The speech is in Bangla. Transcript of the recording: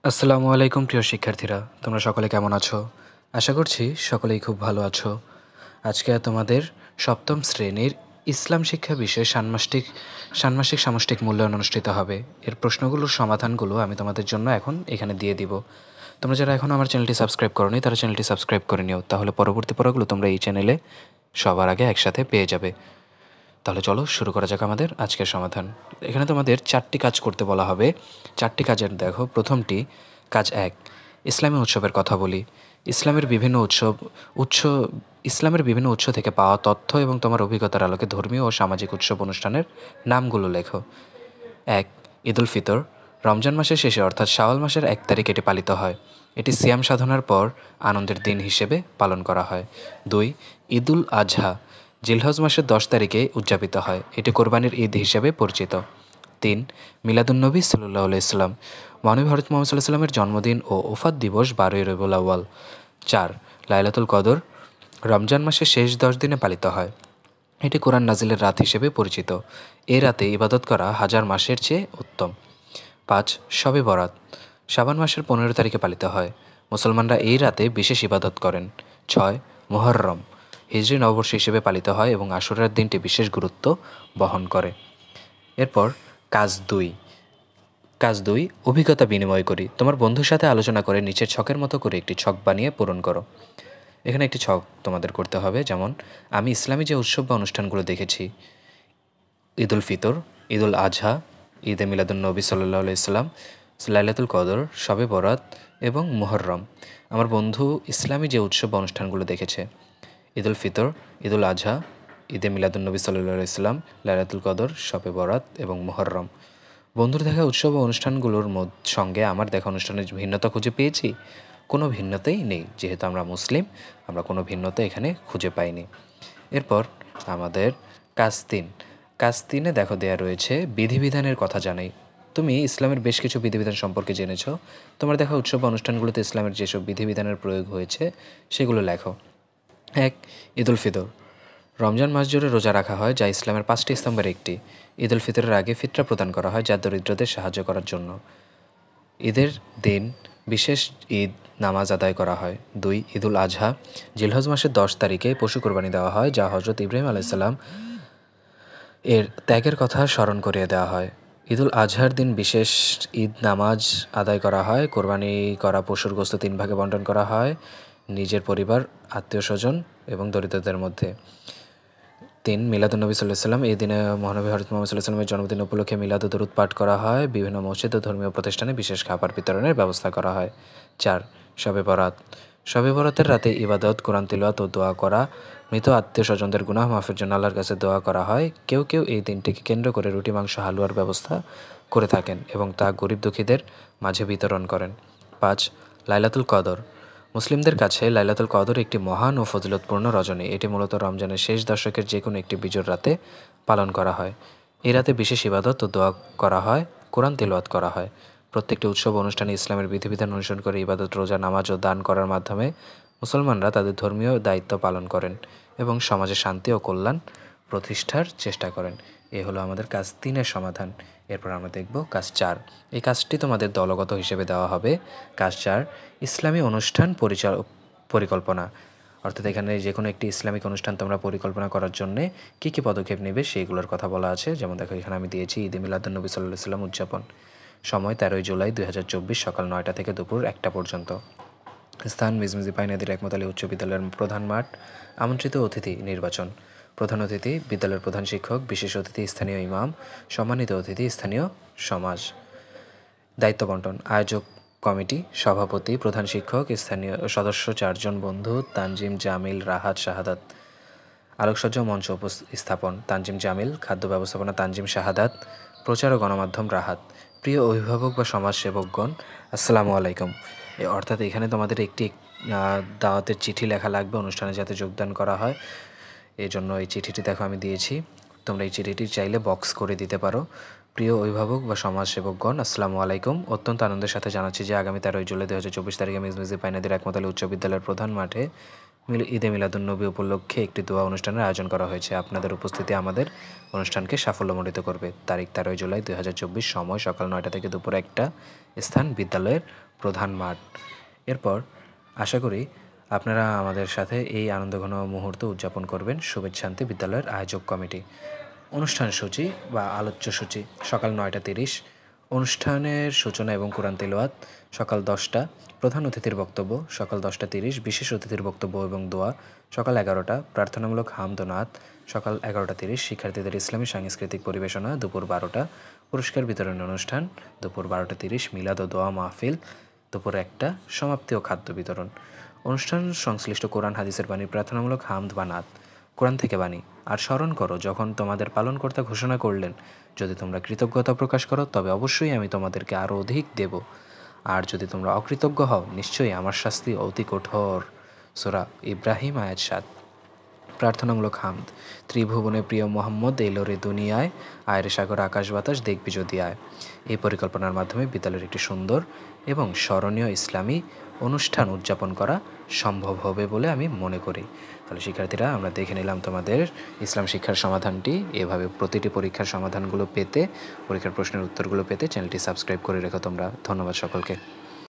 আসসালামু আলাইকুম প্রিয় শিক্ষার্থীরা, তোমরা সকলে কেমন আছো? আশা করছি সকলেই খুব ভালো আছো। আজকে তোমাদের সপ্তম শ্রেণীর ইসলাম শিক্ষা বিষয়ে ষান্মাসিক সামষ্টিক মূল্যায়ন অনুষ্ঠিত হবে। এর প্রশ্নগুলোর সমাধানগুলো আমি তোমাদের জন্য এখন এখানে দিয়ে দিব। তোমরা যারা এখনও আমার চ্যানেলটি সাবস্ক্রাইব করোনি তারা চ্যানেলটি সাবস্ক্রাইব করে নিও, তাহলে পরবর্তী পড়াগুলো তোমরা এই চ্যানেলে সবার আগে একসাথে পেয়ে যাবে। তাহলে চলো শুরু করা যাক আমাদের আজকের সমাধান। এখানে তোমাদের 4টি কাজ করতে বলা হবে। 4টি কাজের দেখো, প্রথমটি কাজ 1, ইসলামী উৎসবের কথা বলি। ইসলামের বিভিন্ন উৎস থেকে পাওয়া তথ্য এবং তোমার অভিজ্ঞতার আলোকে ধর্মীয় ও সামাজিক উৎসব অনুষ্ঠানের নামগুলো লেখো। 1. ঈদ উল ফিতর। রমজান মাসের শেষে অর্থাৎ শাওয়াল মাসের 1 তারিখ এটি পালিত হয়। এটি সিয়াম সাধনার পর আনন্দের দিন হিসেবে পালন করা হয়। 2. ঈদ উল আজহা। জিলহজ মাসের 10 তারিখে উদযাপিত হয়। এটি কোরবানির ঈদ হিসেবে পরিচিত। 3. মিলাদুন্নবী সাল্লাল্লাহু আলাইহি ওয়াসাল্লাম। মহানবী হযরত মুহাম্মদ সাল্লাল্লাহু আলাইহি ওয়াসাল্লামের জন্মদিন ও ওফাত দিবস 12ই রবিউল আউয়াল। 4. লাইলাতুল কদর। রমজান মাসের শেষ 10 দিনে পালিত হয়। এটি কোরআন নাজিলের রাত হিসেবে পরিচিত। এই রাতে ইবাদত করা হাজার মাসের চেয়ে উত্তম। 5. শবে বরাত। শাবান মাসের 15 তারিখে পালিত হয়। মুসলমানরা এই রাতে বিশেষ ইবাদত করেন। 6. মুহররম। হিজরি নববর্ষ হিসেবে পালিত হয় এবং আশুরার দিনটি বিশেষ গুরুত্ব বহন করে। এরপর কাজ 2। কাজ 2, অভিজ্ঞতা বিনিময় করি। তোমার বন্ধুর সাথে আলোচনা করে নিচের ছকের মতো করে একটি ছক বানিয়ে পূরণ করো। এখানে একটি ছক তোমাদের করতে হবে, যেমন আমি ইসলামী যে উৎসব বা অনুষ্ঠানগুলো দেখেছি: ঈদ উল ফিতর, ঈদ উল আজহা, ঈদে মিলাদুন্নবী সাল্লাল্লাহু আলাইহি ওয়াসাল্লাম, লাইলাতুল কদর, শবে বরাত এবং মুহররম। আমার বন্ধু ইসলামী যে উৎসব বা অনুষ্ঠানগুলো দেখেছে: ঈদ উল ফিতর, ঈদ উল আজহা, ঈদে মিলাদুন্নবী সাল্লাল্লাহু আলাইহি ওয়াসাল্লাম, লাইলাতুল কদর, শবে বরাত এবং মুহররম। বন্ধুর দেখা উৎসব ও অনুষ্ঠানগুলোর সঙ্গে আমার দেখা অনুষ্ঠানের ভিন্নতা খুঁজে পেয়েছি? কোনো ভিন্নতাই নেই, যেহেতু আমরা মুসলিম, আমরা কোনো ভিন্নতা এখানে খুঁজে পাইনি। এরপর আমাদের কাজ 3। কাজ 3-এ দেখো দেয়া রয়েছে বিধিবিধানের কথা জানাই। তুমি ইসলামের বেশ কিছু বিধিবিধান সম্পর্কে জেনেছ। তোমার দেখা উৎসব বা অনুষ্ঠানগুলোতে ইসলামের যেসব বিধিবিধানের প্রয়োগ হয়েছে সেগুলো লেখো। 1. ঈদ উল ফিতর। রমজান মাস জুড়ে রোজা রাখা হয়, যা ইসলামের 5টি স্তম্ভের একটি। ঈদ উল ফিতরের আগে ফিতরা প্রদান করা হয়, যা দরিদ্রদের সাহায্য করার জন্য। ঈদের দিন বিশেষ ঈদ নামাজ আদায় করা হয়। 2. ঈদ উল আজহা। জিলহজ মাসের 10 তারিখে পশু কোরবানি দেওয়া হয়, যা হজরত ইব্রাহিম আলাইসাল্লাম এর ত্যাগের কথা স্মরণ করিয়ে দেওয়া হয়। ঈদ উল আজহার দিন বিশেষ ঈদ নামাজ আদায় করা হয়। কোরবানি করা পশুর গোশত 3 ভাগে বণ্টন করা হয়, নিজের পরিবার, আত্মীয় স্বজন এবং দরিদ্রদের মধ্যে। 3. মিলাদুন্নবী সাল্লাল্লাহু আলাইহি ওয়াসাল্লাম। এই দিনে মহানবী হযরত মুহাম্মদ সাল্লাল্লাহু আলাইহি ওয়াসাল্লামের জন্মদিন উপলক্ষে মিলাদ ও দরুদ পাঠ করা হয়। বিভিন্ন মসজিদ ও ধর্মীয় প্রতিষ্ঠানে বিশেষ খাবার বিতরণের ব্যবস্থা করা হয়। 4. শবে বরাত। শবে বরাতের রাতে ইবাদত, কোরআন তিলাওয়াত ও দোয়া করা, মৃত আত্মীয় স্বজনদের গুনাহ মাফের জন্য আল্লাহর কাছে দোয়া করা হয়। কেউ কেউ এই দিনটিকে কেন্দ্র করে রুটি, মাংস, হালুয়ার ব্যবস্থা করে থাকেন এবং তা গরিব দুঃখীদের মাঝে বিতরণ করেন। 5. লাইলাতুল কদর। মুসলিমদের কাছে লাইলাতুল কদর একটি মহান ও ফজিলতপূর্ণ রজনী। এটি মূলত রমজানের শেষ দশকের যে কোনো একটি বিজোড় রাতে পালন করা হয়। এই রাতে বিশেষ ইবাদত ও দোয়া করা হয়, কোরআন তিলাওয়াত করা হয়। প্রত্যেকটি উৎসব অনুষ্ঠানে ইসলামের বিধিবিধান অনুসরণ করে ইবাদত, রোজা, নামাজ ও দান করার মাধ্যমে মুসলমানরা তাদের ধর্মীয় দায়িত্ব পালন করেন এবং সমাজে শান্তি ও কল্যাণ প্রতিষ্ঠার চেষ্টা করেন। এ হলো আমাদের কাজ 3-এর সমাধান। এরপর আমরা দেখব কাজ 4। এই কাজটি তোমাদের দলগত হিসেবে দেওয়া হবে। কাজ 4, ইসলামী অনুষ্ঠান পরিকল্পনা। অর্থাৎ এখানে যে কোনো একটি ইসলামিক অনুষ্ঠান তোমরা পরিকল্পনা করার জন্যে কী কী পদক্ষেপ নেবে সেইগুলোর কথা বলা আছে। যেমন দেখো, এখানে আমি দিয়েছি ঈদে মিলাদুন্নবী সাল্লাল্লাহু আলাইহি ওয়াসাল্লাম উদযাপন। সময় 13ই জুলাই 2024 সকাল 9টা থেকে দুপুর 1টা পর্যন্ত। স্থান মিজমিজি পাই নদীর একমত আলী উচ্চ বিদ্যালয়ের প্রধান মাঠ। আমন্ত্রিত অতিথি নির্বাচন: প্রধান অতিথি বিদ্যালয়ের প্রধান শিক্ষক, বিশেষ অতিথি স্থানীয় ইমাম, সম্মানিত অতিথি স্থানীয় সমাজ। দায়িত্ব বণ্টন: আয়োজক কমিটি, সভাপতি, প্রধান শিক্ষক, স্থানীয় সদস্য 4 জন বন্ধু: তানজিম, জামিল, রাহাত, শাহাদাত। আলোকসজ্জা ও মঞ্চ স্থাপন: তানজিম, জামিল। খাদ্য ব্যবস্থাপনা: তানজিম, শাহাদাত। প্রচার ও গণমাধ্যম: রাহাত। প্রিয় অভিভাবক বা সমাজসেবকগণ, আসসালামু আলাইকুম। অর্থাৎ এখানে তোমাদের একটি দাওয়াতের চিঠি লেখা লাগবে অনুষ্ঠানে যাতে যোগদান করা হয়। এই জন্য এই চিঠিটি দেখো আমি দিয়েছি। তোমরা এই চিঠিটি চাইলে বক্স করে দিতে পারো। প্রিয় অভিভাবক বা সমাজসেবকগণ, আসসালামু আলাইকুম। অত্যন্ত আনন্দের সাথে জানাচ্ছি যে আগামী 13ই জুলাই 2024 তারিখে মিজমিজি পাই নদীর একমত আলী উচ্চ বিদ্যালয়ের প্রধান মাঠে ঈদে মিলাদুন্নবী উপলক্ষে একটি দোয়া অনুষ্ঠানের আয়োজন করা হয়েছে। আপনাদের উপস্থিতি আমাদের অনুষ্ঠানকে সাফল্যমণ্ডিত করবে। তারিখ 13ই জুলাই 2024, সময় সকাল 9টা থেকে দুপুর 1টা, স্থান বিদ্যালয়ের প্রধান মাঠ। এরপর আশা করি আপনারা আমাদের সাথে এই আনন্দঘন মুহূর্ত উদযাপন করবেন। শুভেচ্ছান্তে বিদ্যালয়ের আয়োজক কমিটি। অনুষ্ঠান সূচি বা আলোচ্য সূচি সকাল 9:30 অনুষ্ঠানের সূচনা এবং কোরআন তেলাওয়াত সকাল 10টা, প্রধান অতিথির বক্তব্য সকাল 10:30, বিশেষ অতিথির বক্তব্য এবং দোয়া সকাল 11টা, প্রার্থনামূলক হামদ ও নাত সকাল 11:30, শিক্ষার্থীদের ইসলামী সাংস্কৃতিক পরিবেশনা দুপুর 12টা, পুরস্কার বিতরণ অনুষ্ঠান দুপুর 12:30, মিলাদ ও দোয়া মাহফিল দুপুর 1টা, সমাপ্তি ও খাদ্য বিতরণ। অনুষ্ঠান সংশ্লিষ্ট কোরআন হাদিসের বাণী প্রার্থনামূলক হামদ বা নাত, কোরআন থেকে বাণী। আর স্মরণ করো, যখন তোমাদের পালনকর্তা ঘোষণা করলেন, যদি তোমরা কৃতজ্ঞতা প্রকাশ করো তবে অবশ্যই আমি তোমাদেরকে আরও অধিক দেব, আর যদি তোমরা অকৃতজ্ঞ হও নিশ্চয়ই আমার শাস্তি অতি কঠোর। সূরা ইব্রাহিম আয়াত 7। প্রার্থনামূলক হামদ। ত্রিভুবনে প্রিয় মোহাম্মদ এলো রে দুনিয়ায়, আয়ের সাগর আকাশ বাতাস দেখবি যদি আয়। এই পরিকল্পনার মাধ্যমে বিদ্যালয়ের একটি সুন্দর এবং স্মরণীয় ইসলামী অনুষ্ঠান উদযাপন করা সম্ভব হবে বলে আমি মনে করি। তাহলে শিক্ষার্থীরা, আমরা দেখে নিলাম তোমাদের ইসলাম শিক্ষার সমাধানটি। এভাবে প্রতিটি পরীক্ষার সমাধানগুলো পেতে, পরীক্ষার প্রশ্নের উত্তরগুলো পেতে চ্যানেলটি সাবস্ক্রাইব করে রেখো তোমরা। ধন্যবাদ সকলকে।